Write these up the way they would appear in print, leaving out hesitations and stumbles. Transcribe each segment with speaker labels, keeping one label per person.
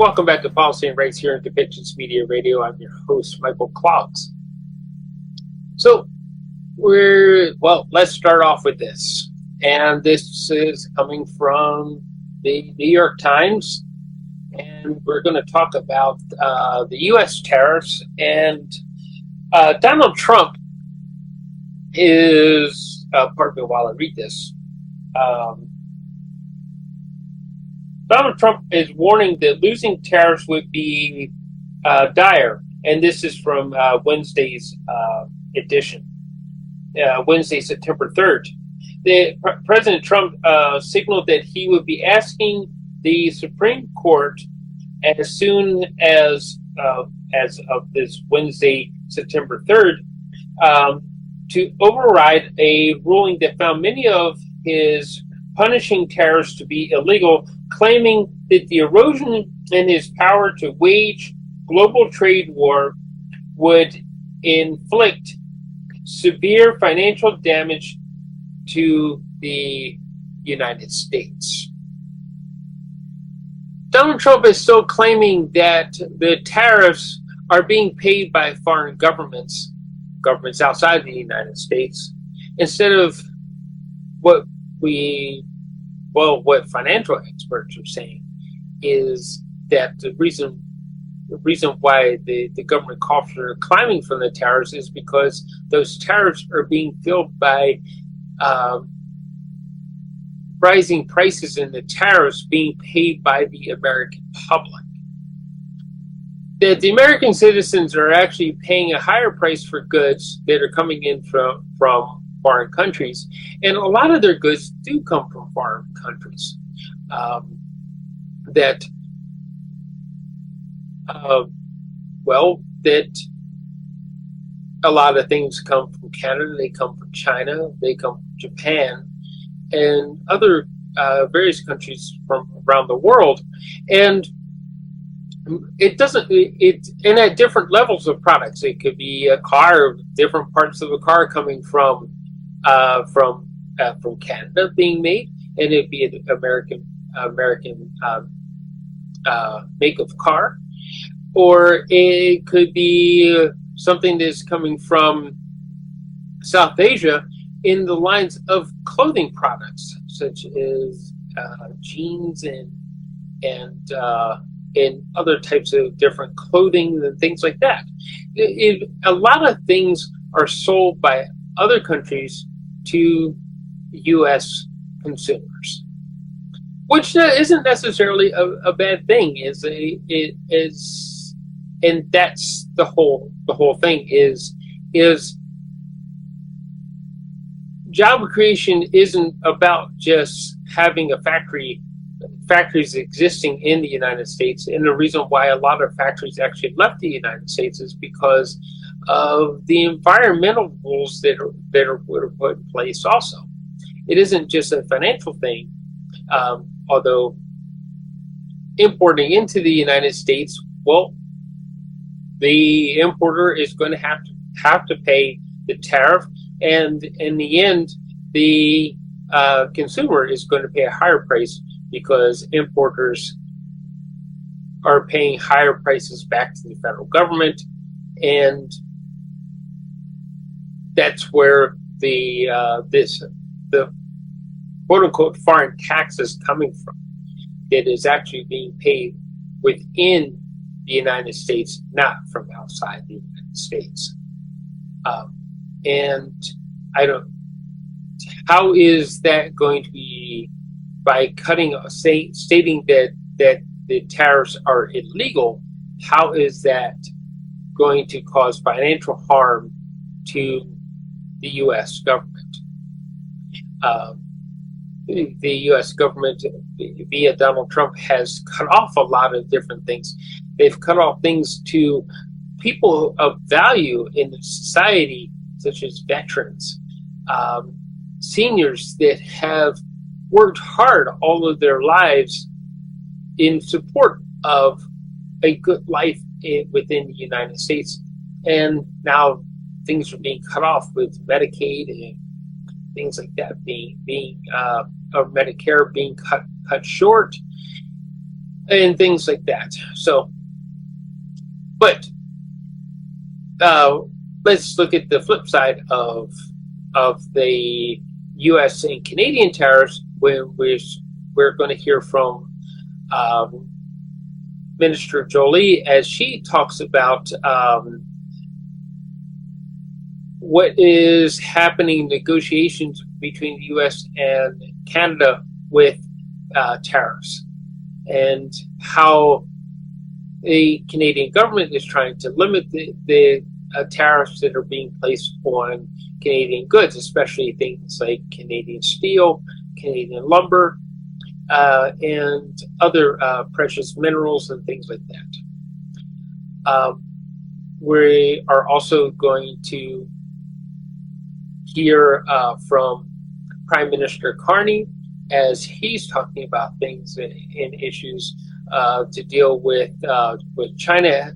Speaker 1: Welcome back to Policy and Rights here on Depictions Media Radio. I'm your host, Michael Claus. So, let's start off with this. And this is coming from the New York Times. And we're going to talk about the U.S. tariffs. And Donald Trump is, pardon me while I read this, Donald Trump is warning that losing tariffs would be dire, and this is from Wednesday's edition, Wednesday, September 3rd. President Trump signaled that he would be asking the Supreme Court as soon as of this Wednesday, September 3rd, to override a ruling that found many of his punishing tariffs to be illegal, claiming that the erosion in his power to wage global trade war would inflict severe financial damage to the United States. Donald Trump is still claiming that the tariffs are being paid by foreign governments outside the United States, instead of what financial experts are saying is that the reason why the government costs are climbing from the tariffs is because those tariffs are being filled by rising prices, and the tariffs being paid by the American public. That the American citizens are actually paying a higher price for goods that are coming in from foreign countries, and a lot of their goods do come from foreign countries. That a lot of things come from Canada, they come from China, they come from Japan, and other various countries from around the world, and and at different levels of products. It could be a car, different parts of a car coming from Canada being made, and it'd be an American make of car, or it could be something that's coming from South Asia in the lines of clothing products, such as jeans and other types of different clothing and things like that. A lot of things are sold by other countries to U.S. consumers, which isn't necessarily a bad thing. And that's the whole thing is job creation isn't about just having factories existing in the United States. And the reason why a lot of factories actually left the United States is because of the environmental rules that were put in place also. It isn't just a financial thing, although importing into the United States, the importer is going to have to pay the tariff, and in the end, the consumer is going to pay a higher price, because importers are paying higher prices back to the federal government, and that's where the quote-unquote foreign tax is coming from. It is actually being paid within the United States, not from outside the United States. And how is that going to be, by stating that the tariffs are illegal, how is that going to cause financial harm to the U.S. government? The U.S. government, via Donald Trump, has cut off a lot of different things. They've cut off things to people of value in society, such as veterans, seniors that have worked hard all of their lives in support of a good life within the United States. And now things are being cut off with Medicaid and things like that, or Medicare being cut short. and things like that. So, but let's look at the flip side of the U.S. and Canadian tariffs, where we're going to hear from Minister Jolie as she talks about what is happening in negotiations between the U.S. and Canada with tariffs, and how the Canadian government is trying to limit the tariffs that are being placed on Canadian goods, especially things like Canadian steel, Canadian lumber, and other precious minerals and things like that. We are also going to hear from Prime Minister Carney as he's talking about things and issues to deal with China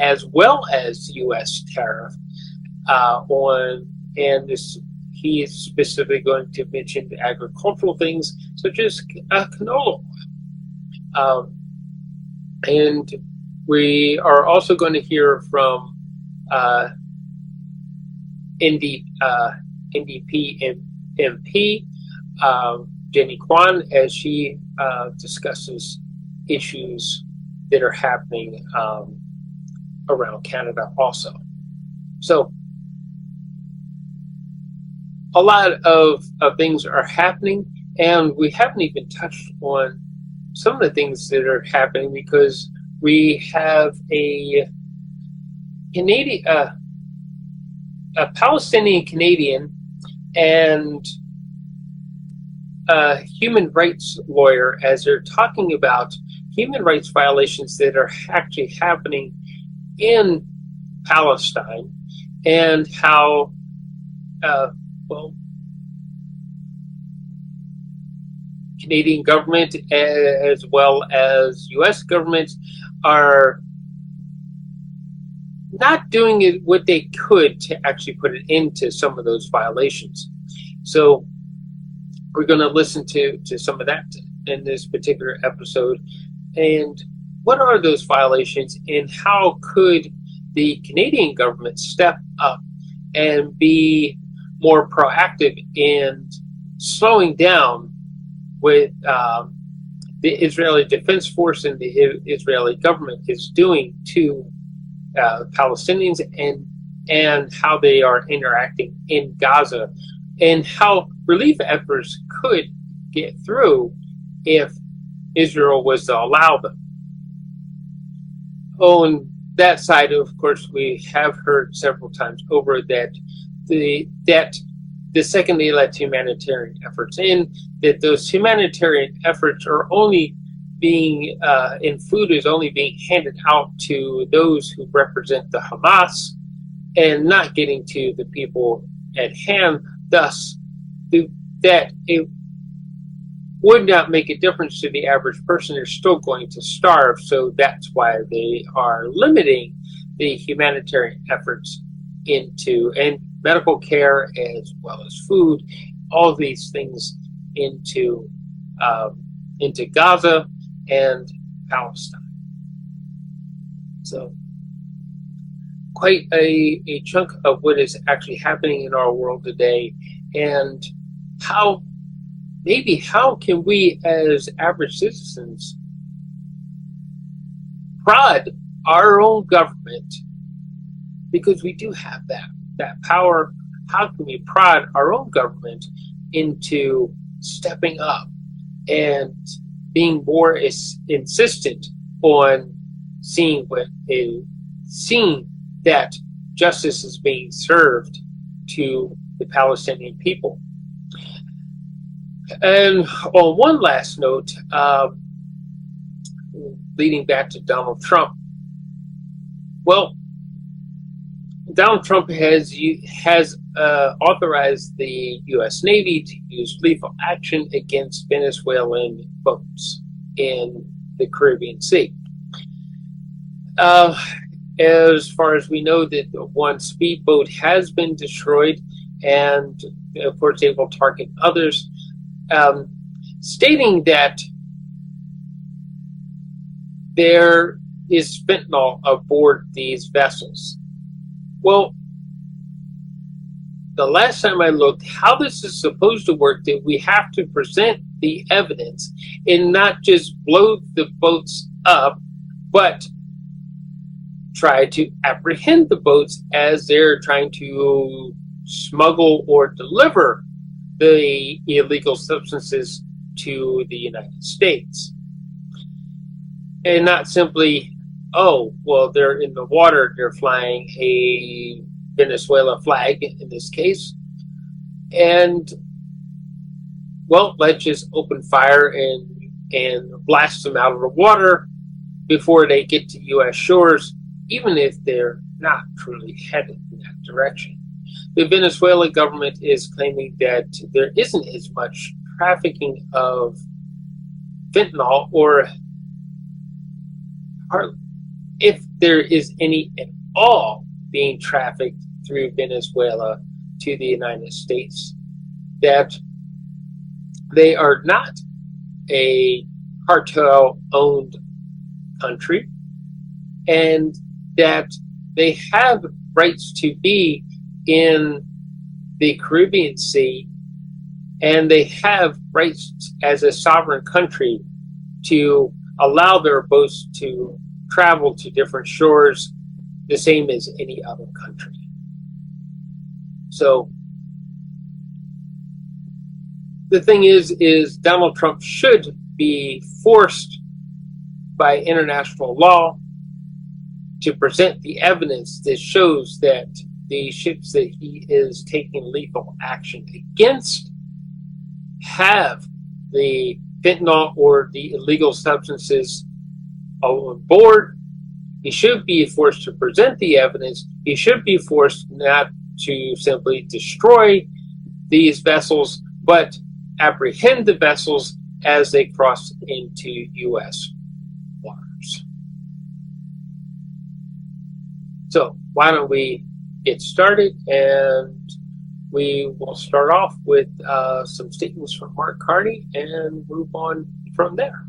Speaker 1: as well as U.S. tariff on, and this he is specifically going to mention the agricultural things such as canola oil. And we are also going to hear from NDP MP Jenny Kwan as she discusses issues that are happening around Canada also. So a lot of things are happening, and we haven't even touched on some of the things that are happening because we have a Canadian, a Palestinian Canadian, and a human rights lawyer as they're talking about human rights violations that are actually happening in Palestine, and how Canadian government as well as U.S. government are not doing it what they could to actually put an end to some of those violations. So we're going to listen to some of that in this particular episode. And what are those violations, and how could the Canadian government step up and be more proactive in slowing down what the Israeli Defense Force and the Israeli government is doing to Palestinians, and how they are interacting in Gaza, and how relief efforts could get through if Israel was to allow them. On that side, of course, we have heard several times over that the second they let humanitarian efforts in, that those humanitarian efforts are only being, and food is only being handed out to those who represent the Hamas and not getting to the people at hand. Thus, that it would not make a difference to the average person. They're still going to starve. So that's why they are limiting the humanitarian efforts into, and medical care as well as food, all of these things into Gaza and Palestine. So quite a chunk of what is actually happening in our world today, and how can we as average citizens prod our own government, because we do have that power. How can we prod our own government into stepping up and being more insistent on seeing that justice is being served to the Palestinian people? And on one last note, leading back to Donald Trump. Well, Donald Trump has authorized the U.S. Navy to use lethal action against Venezuelan boats in the Caribbean Sea. As far as we know, that one speedboat has been destroyed, and of course they will target others, stating that there is fentanyl aboard these vessels. Well, the last time I looked, how this is supposed to work, that we have to present the evidence and not just blow the boats up, but try to apprehend the boats as they're trying to smuggle or deliver the illegal substances to the United States. And not simply, oh, well, they're in the water, they're flying a Venezuela flag in this case, and well, let's just open fire and blast them out of the water before they get to U.S. shores, even if they're not truly headed in that direction. The Venezuelan government is claiming that there isn't as much trafficking of fentanyl, or if there is any at all being trafficked through Venezuela to the United States, that they are not a cartel-owned country, and that they have rights to be in the Caribbean Sea, and they have rights as a sovereign country to allow their boats to travel to different shores the same as any other country. So the thing is Donald Trump should be forced by international law to present the evidence that shows that the ships that he is taking lethal action against have the fentanyl or the illegal substances on board. He should be forced to present the evidence. He should be forced not to simply destroy these vessels, but apprehend the vessels as they cross into U.S. waters. So why don't we get started, and we will start off with some statements from Mark Carney and move on from there.